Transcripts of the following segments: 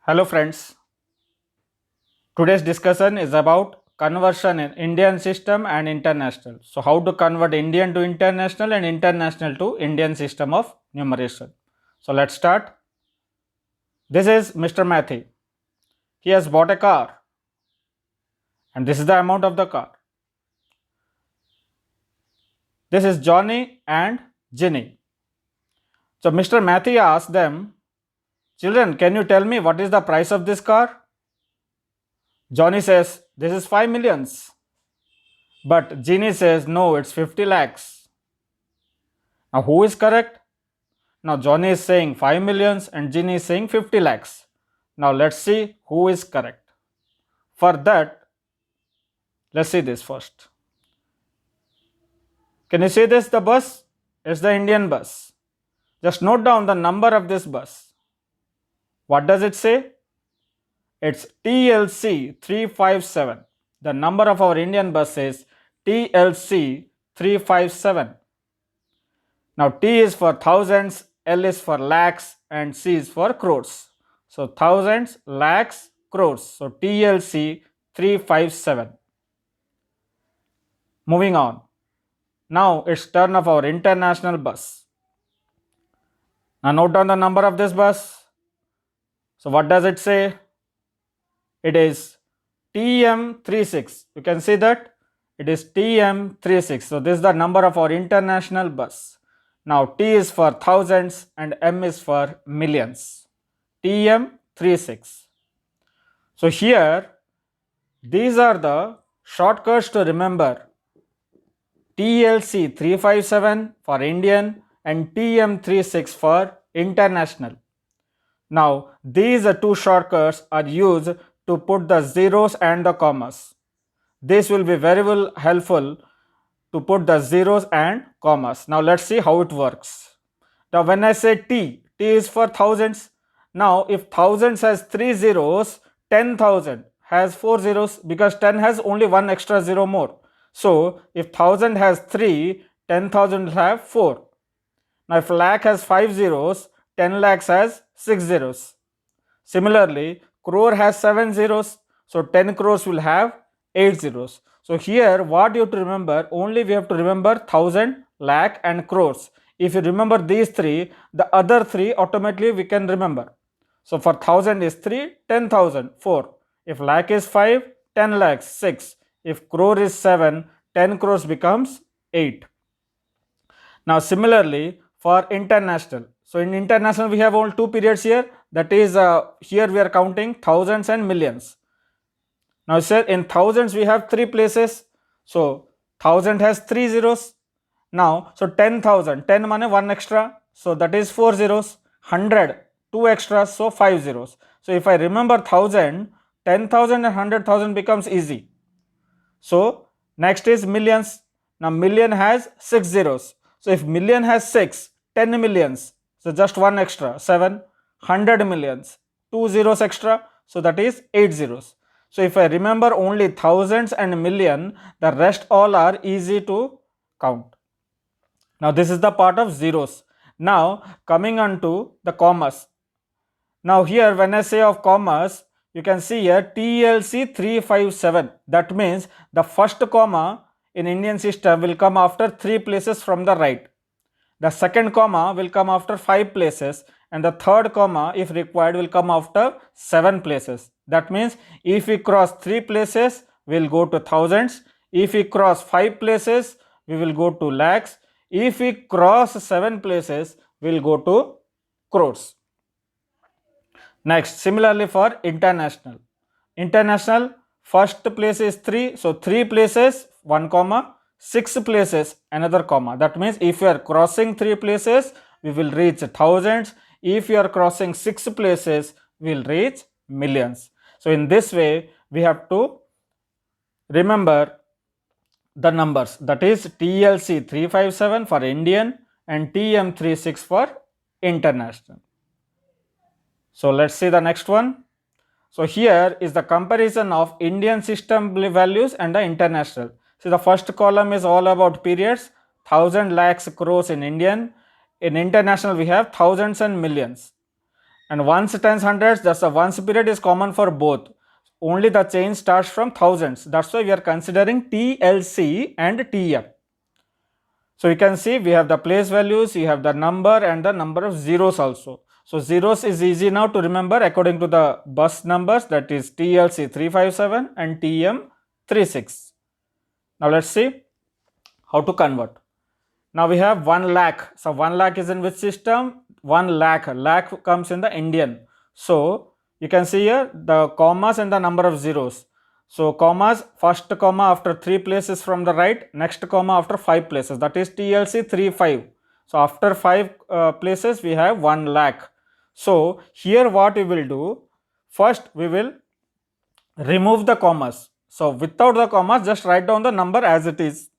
Hello friends, today's discussion is about conversion in Indian system and international. So how to convert Indian to international and international to Indian system of numeration. So let's start. This is Mr. Mathi. He has bought a car and this is the amount of the car. This is Johnny and Ginny. So Mr. Mathi asked them, children, can you tell me what is the price of this car? Johnny says, this is 5 millions. But Ginny says, no, it's 50 lakhs. Now who is correct? Now Johnny is saying 5 millions and Ginny is saying 50 lakhs. Now let's see who is correct. For that, let's see this first. Can you see this, the bus? It's the Indian bus. Just note down the number of this bus. What does it say? It's TLC 357. The number of our Indian bus is TLC 357. Now T is for thousands, L is for lakhs and C is for crores. So thousands, lakhs, crores. So TLC 357. Moving on. Now it's turn of our international bus. Now note down the number of this bus. So what does it say? It is TM36. You can see that it is TM36. So this is the number of our international bus. Now T is for thousands and M is for millions. TM36. So here these are the shortcuts to remember. TLC 357 for Indian and TM36 for international. Now these two shortcuts are used to put the zeros and the commas. This will be very helpful to put the zeros and commas. Now let's see how it works. Now when I say T is for thousands. Now if thousands has 3 zeros, 10,000 has 4 zeros because 10 has only one extra zero more. So if 1000 has 3, 10,000 will have 4. Now if lakh has 5 zeros, 10 lakhs has 6 zeros. Similarly, crore has 7 zeros, so 10 crores will have 8 zeros. So here what you have to remember, only we have to remember 1000, lakh and crores. If you remember these three, the other three automatically we can remember. So for 1000 is 3, 10,000, 4. If lakh is 5, 10 lakhs, 6. If crore is 7, 10 crores becomes 8. Now similarly for international. So in international we have only two periods here. That is here we are counting thousands and millions. Now sir, in thousands we have three places. So 1000 has 3 zeros. Now so 10,000, 10 money 1 extra. So that is 4 zeros. 100, 2 extras, so 5 zeros. So if I remember 1000, 10,000 and 100,000 becomes easy. So next is millions. Now million has 6 zeros. So if million has 6, 10 millions. So just 1 extra, 7. 100 millions, 2 zeros extra. So that is 8 zeros. So if I remember only thousands and million, the rest all are easy to count. Now this is the part of zeros. Now coming on to the commas. Now here when I say of commas, you can see here TLC 357. That means the first comma in Indian system will come after 3 places from the right. The second comma will come after 5 places and the third comma if required will come after 7 places. That means if we cross 3 places, we will go to thousands. If we cross 5 places, we will go to lakhs. If we cross 7 places, we will go to crores. Next, similarly for international. International, first place is 3. So 3 places, 1 comma, 6 places, another comma. That means if you are crossing 3 places, we will reach thousands. If you are crossing 6 places, we will reach millions. So in this way, we have to remember the numbers. That is TLC 357 for Indian and TM36 for international. So let's see the next one. So here is the comparison of Indian system values and the international. See, the first column is all about periods, 1000, lakhs, crores in Indian. In international we have thousands and millions. And ones, tens, hundreds, that's the ones period is common for both. Only the change starts from thousands. That's why we are considering TLC and TM. So you can see we have the place values, you have the number and the number of zeros also. So zeros is easy now to remember according to the bus numbers, that is TLC 357 and TM 36. Now let's see how to convert. Now we have 1 lakh. So 1 lakh is in which system? 1 lakh. Lakh comes in the Indian. So you can see here the commas and the number of zeros. So commas, first comma after 3 places from the right, next comma after 5 places, that is TLC 35. So after 5 places we have 1 lakh. So here what we will do, first we will remove the commas. So without the commas, just write down the number as it is.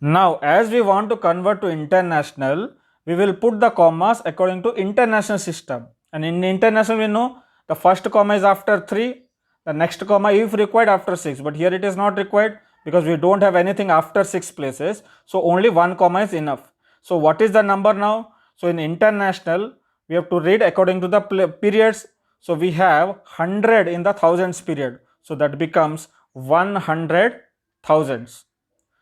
Now as we want to convert to international, we will put the commas according to international system. And in international we know the first comma is after 3, the next comma if required after 6, but here it is not required because we don't have anything after 6 places. So only 1 comma is enough. So what is the number now? So in international we have to read according to the periods. So we have 100 in the thousands period. So that becomes 100 thousands.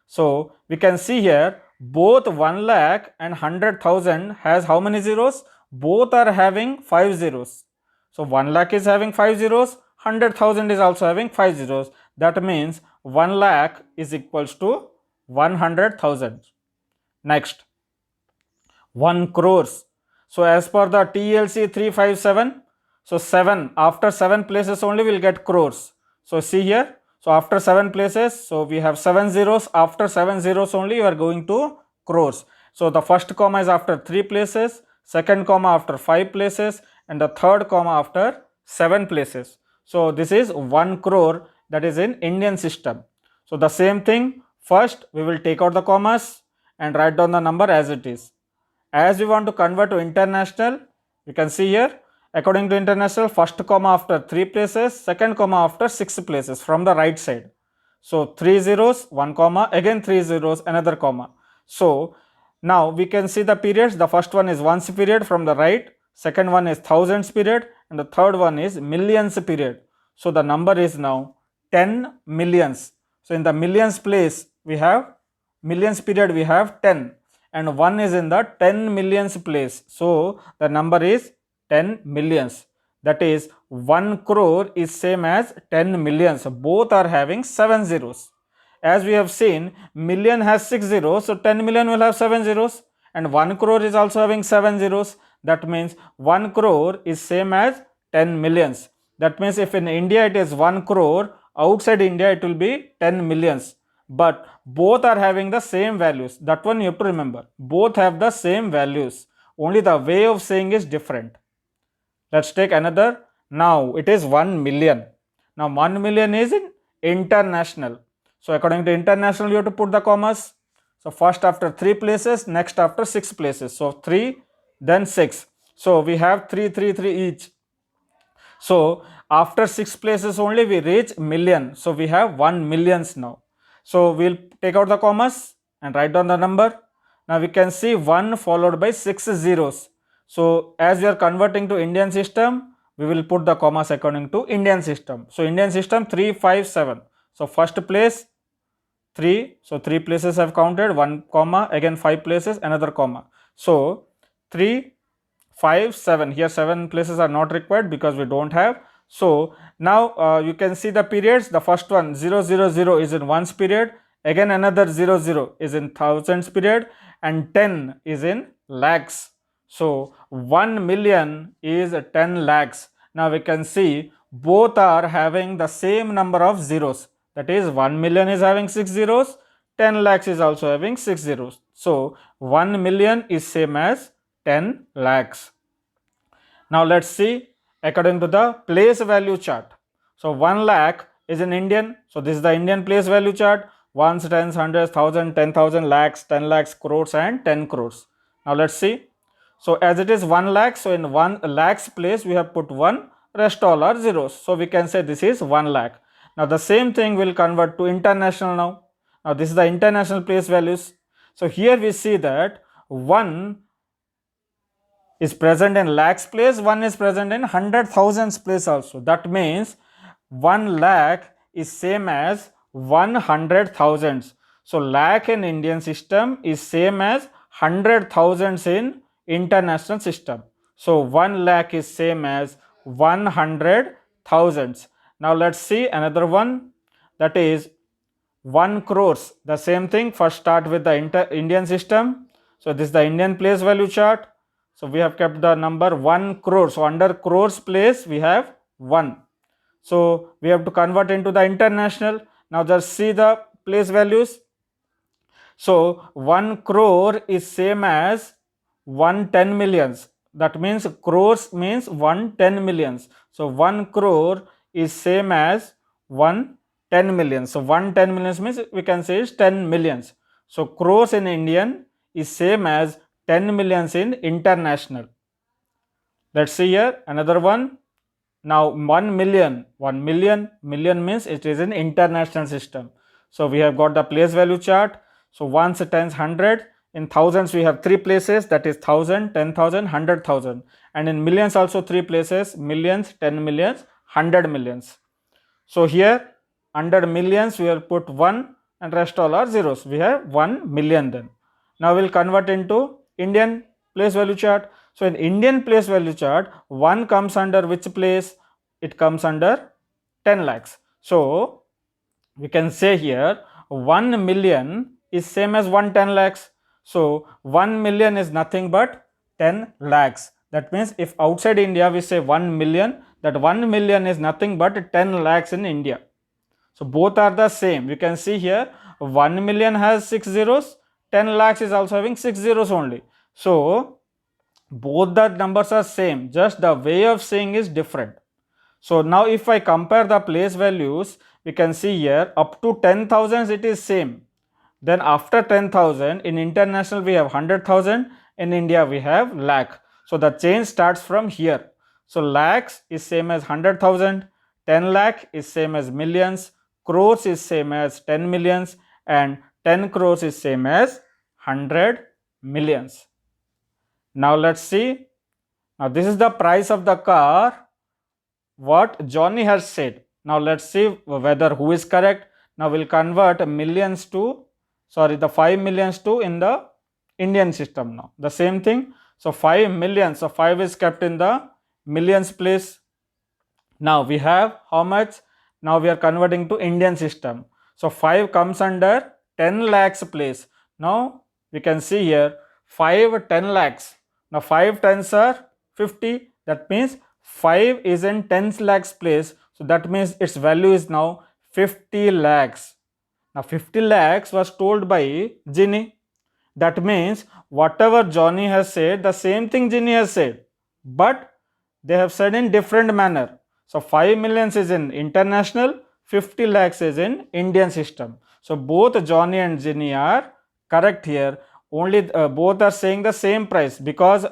So we can see here both 1 lakh and 100,000 has how many zeros? Both are having 5 zeros. So 1 lakh is having 5 zeros, 100,000 is also having 5 zeros. That means 1 lakh is equals to 100,000. Next, 1 crores. So as per the TLC 357, so 7, after 7 places only we will get crores. So see here, so after 7 places, so we have 7 zeros, after 7 zeros only you are going to crores. So the first comma is after 3 places, second comma after 5 places and the third comma after 7 places. So this is 1 crore, that is in Indian system. So the same thing, first we will take out the commas and write down the number as it is. As we want to convert to international, you can see here according to international, first comma after 3 places, second comma after 6 places from the right side. So 3 zeros, 1 comma, again 3 zeros, another comma. So now we can see the periods. The first one is ones period from the right, second one is thousands period and the third one is millions period. So the number is now 10 millions. So in the millions place we have millions period, we have 10 and 1 is in the 10 millions place. So the number is 10 millions. That is 1 crore is same as 10 millions. Both are having 7 zeros. As we have seen, million has 6 zeros, so 10 million will have 7 zeros and 1 crore is also having 7 zeros. That means 1 crore is same as 10 millions. That means if in India it is 1 crore, outside India it will be 10 millions. But both are having the same values. That one you have to remember. Both have the same values. Only the way of saying is different. Let's take another. Now it is 1 million. Now 1 million is in international. So according to international you have to put the commas. So first after 3 places, next after 6 places. So 3, then 6. So we have 3, 3, 3 each. So after 6 places only we reach million. So we have 1 millions now. So we'll take out the commas and write down the number. Now we can see 1 followed by 6 zeros. So as we are converting to Indian system, we will put the commas according to Indian system. So Indian system 3, 5, 7. So first place 3. So 3 places have counted, 1 comma, again 5 places, another comma. So 3, 5, 7. Here 7 places are not required because we don't have. So now you can see the periods. The first one 0, 0, 0 is in ones period. Again another 0, 0 is in thousands period and 10 is in lakhs. So 1 million is 10 lakhs. Now we can see both are having the same number of zeros. That is 1 million is having 6 zeros, 10 lakhs is also having 6 zeros. So 1 million is same as 10 lakhs. Now let's see according to the place value chart. So 1 lakh is in Indian. So this is the Indian place value chart. Ones, tens, hundreds, thousand, 10,000, lakhs, 10 lakhs, crores and 10 crores. Now let's see. So as it is 1 lakh, so in 1 lakhs place we have put 1, rest all are zeros. So we can say this is 1 lakh. Now the same thing will convert to international now. Now this is the international place values. So here we see that 1 is present in lakhs place, one is present in 100,000s place also. That means 1 lakh is same as 100,000s. So lakh in Indian system is same as 100,000s in international system. So 1 lakh is same as 100,000s. Now let's see another one, that is 1 crores. The same thing, first start with the Indian system. So this is the Indian place value chart. So we have kept the number 1 crore. So under crores place we have 1. So we have to convert into the international. Now just see the place values. So 1 crore is same as 110 millions. That means crores means 110 millions. So 1 crore is same as 110 millions. So 110 millions means we can say is 10 millions. So crores in Indian is same as 10 millions in international. Let's see here another one. Now 1 million, million means it is in international system. So we have got the place value chart. So ones, tens, 100. In thousands we have 3 places, that is 1000, 10,000, 100,000. And in millions also 3 places, millions, 10 millions, 100 millions. So here under millions we have put 1 and rest all are zeros. We have 1 million then. Now we will convert into Indian place value chart. So in Indian place value chart, 1 comes under which place? It comes under 10 lakhs. So we can say here 1 million is same as 110 lakhs. So 1 million is nothing but 10 lakhs. That means if outside India we say 1 million, that 1 million is nothing but 10 lakhs in India. So both are the same. You can see here 1 million has 6 zeros, 10 lakhs is also having 6 zeros only. So both the numbers are same, just the way of saying is different. So now if I compare the place values, we can see here up to 10,000 it is same. Then after 10,000 in international we have 100,000, in India we have lakh. So the change starts from here. So lakhs is same as 100,000, 10 lakh is same as millions, crores is same as 10 millions, and 10 crores is same as 100 millions. Now let's see. Now this is the price of the car, what Johnny has said. Now let's see whether who is correct. Now we'll convert millions to, the 5 millions to in the Indian system now. The same thing. So 5 millions. So 5 is kept in the millions place. Now we have how much? Now we are converting to Indian system. So 5 comes under 10 lakhs place. Now we can see here 5 10 lakhs. Now 5 tens are 50. That means 5 is in 10 lakhs place. So that means its value is now 50 lakhs. Now 50 lakhs was told by Ginny. That means whatever Johnny has said, the same thing Ginny has said, but they have said in different manner. So 5 millions is in international, 50 lakhs is in Indian system. So both Johnny and Ginny are correct here. Only both are saying the same price, because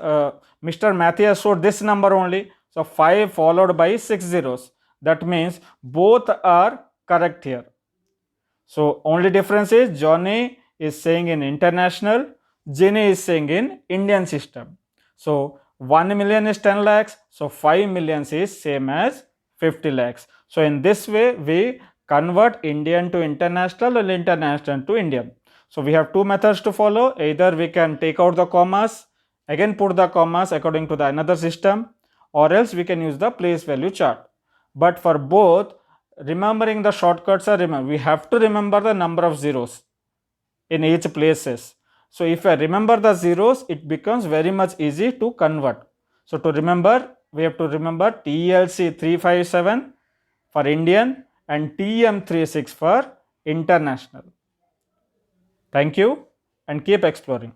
Mr. Matthias showed this number only. So 5 followed by 6 zeros. That means both are correct here. So only difference is Johnny is saying in international, Ginny is saying in Indian system. So 1 million is 10 lakhs. So 5 millions is same as 50 lakhs. So in this way we convert Indian to international and international to Indian. So we have two methods to follow. Either we can take out the commas, again put the commas according to the another system, or else we can use the place value chart. But for both, remembering the shortcuts are we have to remember the number of zeros in each places. So if I remember the zeros, it becomes very much easy to convert. So to remember, we have to remember TLC 357 for Indian and TM36 for international. Thank you and keep exploring.